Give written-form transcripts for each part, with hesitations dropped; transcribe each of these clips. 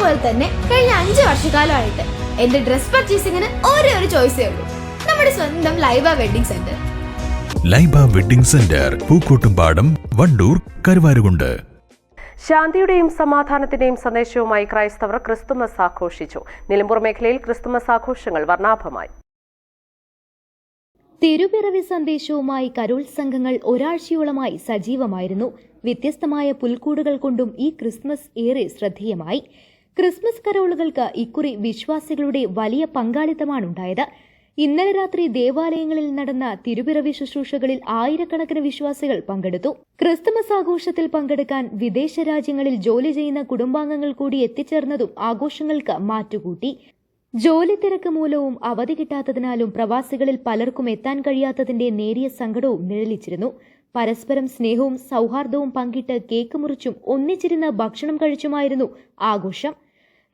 പോലെ തന്നെ കഴിഞ്ഞ 5 വർഷക്കാലമായിട്ട് എന്റെ ഡ്രസ് പർച്ചേസിംഗിന് ഒരേ ഒരു ചോയ്സേ ഉള്ളൂ, നമ്മുടെ സ്വന്തം Laiba wedding centre. Laiba wedding centre, Pookkottumpadam, Wandoor, Karuvarakundu. ശാന്തിയുടെയും സമാധാനത്തിന്റെയും സന്ദേശവുമായി ക്രൈസ്തവർ ക്രിസ്തുമസ് ആഘോഷിച്ചു. നിലമ്പൂർ മേഖലയിൽ ക്രിസ്തുമസ് ആഘോഷങ്ങൾ വർണ്ണാഭമായി. തിരുപ്പിറവി സന്ദേശവുമായി കരോൾ സംഘങ്ങൾ ഒരാഴ്ചയോളമായി സജീവമായിരുന്നു. വ്യത്യസ്തമായ പുൽക്കൂടുകൾ കൊണ്ടും ഈ ക്രിസ്മസ് ഏറെ ശ്രദ്ധേയമായി. ക്രിസ്മസ് കരോളുകൾക്ക് ഇക്കുറി വിശ്വാസികളുടെ വലിയ പങ്കാളിത്തമാണുണ്ടായത്. ഇന്നലെ രാത്രി ദേവാലയങ്ങളിൽ നടന്ന തിരുപ്പിറവി ശുശ്രൂഷകളിൽ ആയിരക്കണക്കിന് വിശ്വാസികൾ പങ്കെടുത്തു. ക്രിസ്തുമസ് ആഘോഷത്തിൽ പങ്കെടുക്കാൻ വിദേശ രാജ്യങ്ങളിൽ ജോലി ചെയ്യുന്ന കുടുംബാംഗങ്ങൾ കൂടി എത്തിച്ചേർന്നതും ആഘോഷങ്ങൾക്ക് മാറ്റുകൂട്ടി. ജോലി തിരക്ക് മൂലവും അവധി കിട്ടാത്തതിനാലും പ്രവാസികളിൽ പലർക്കും എത്താൻ കഴിയാത്തതിന്റെ നേരിയ സങ്കടവും നിഴലിച്ചിരുന്നു. പരസ്പരം സ്നേഹവും സൌഹാർദ്ദവും പങ്കിട്ട് കേക്ക് മുറിച്ചും ഒന്നിച്ചിരുന്ന് ഭക്ഷണം കഴിച്ചുമായിരുന്നു ആഘോഷം.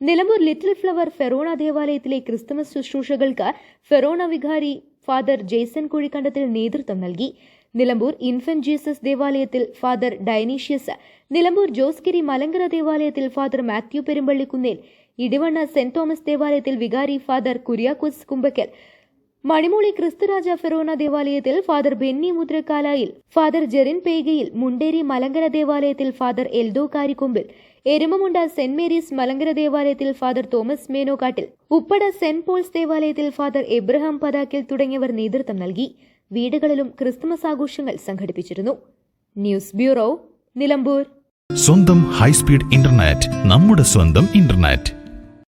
നിലമ്പൂർ ലിറ്റിൽ ഫ്ലവർ ഫെറോണ ദേവാലയത്തിലെ ക്രിസ്തുമസ് ശുശ്രൂഷകൾക്ക് ഫെറോണ വികാരി ഫാദർ ജെയ്സൺ കുഴിക്കണ്ടത്തിൽ നേതൃത്വം നൽകി. നിലമ്പൂർ ഇൻഫന്റ് ജീസസ് ദേവാലയത്തിൽ ഫാദർ ഡയനീഷ്യസ്, നിലമ്പൂർ ജോസ്ഗിരി മലങ്കര ദേവാലയത്തിൽ father Mathew Perumpallikunnel, Edivanna saint Thomas ദേവാലയത്തിൽ വികാരി ഫാദർ കുര്യാക്കോസ് കുമ്പക്കൽ, മണിമൂളി ക്രിസ്തുരാജ ഫെറോന ദേവാലയത്തിൽ ഫാദർ ബെന്നി മുദ്രക്കാലായിൽ, ഫാദർ ജെറിൻ പേഗയിൽ, മുണ്ടേരി മലങ്കര ദേവാലയത്തിൽ father Eldho Karikkombil, Erumamunda saint Mary's Malankara ദേവാലയത്തിൽ father Thomas മേനോക്കാട്ടിൽ, Uppada saint Paul's ദേവാലയത്തിൽ ഫാദർ എബ്രഹാം പതാക്കിൽ തുടങ്ങിയവർ നേതൃത്വം നൽകി. വീടുകളിലും ക്രിസ്തുമസ് ആഘോഷങ്ങൾ സംഘടിപ്പിച്ചിരുന്നു. News bureau, Nilambur. സ്വന്തം ഹൈസ്പീഡ് ഇന്റർനെറ്റ്, നമ്മുടെ സ്വന്തം ഇന്റർനെറ്റ്.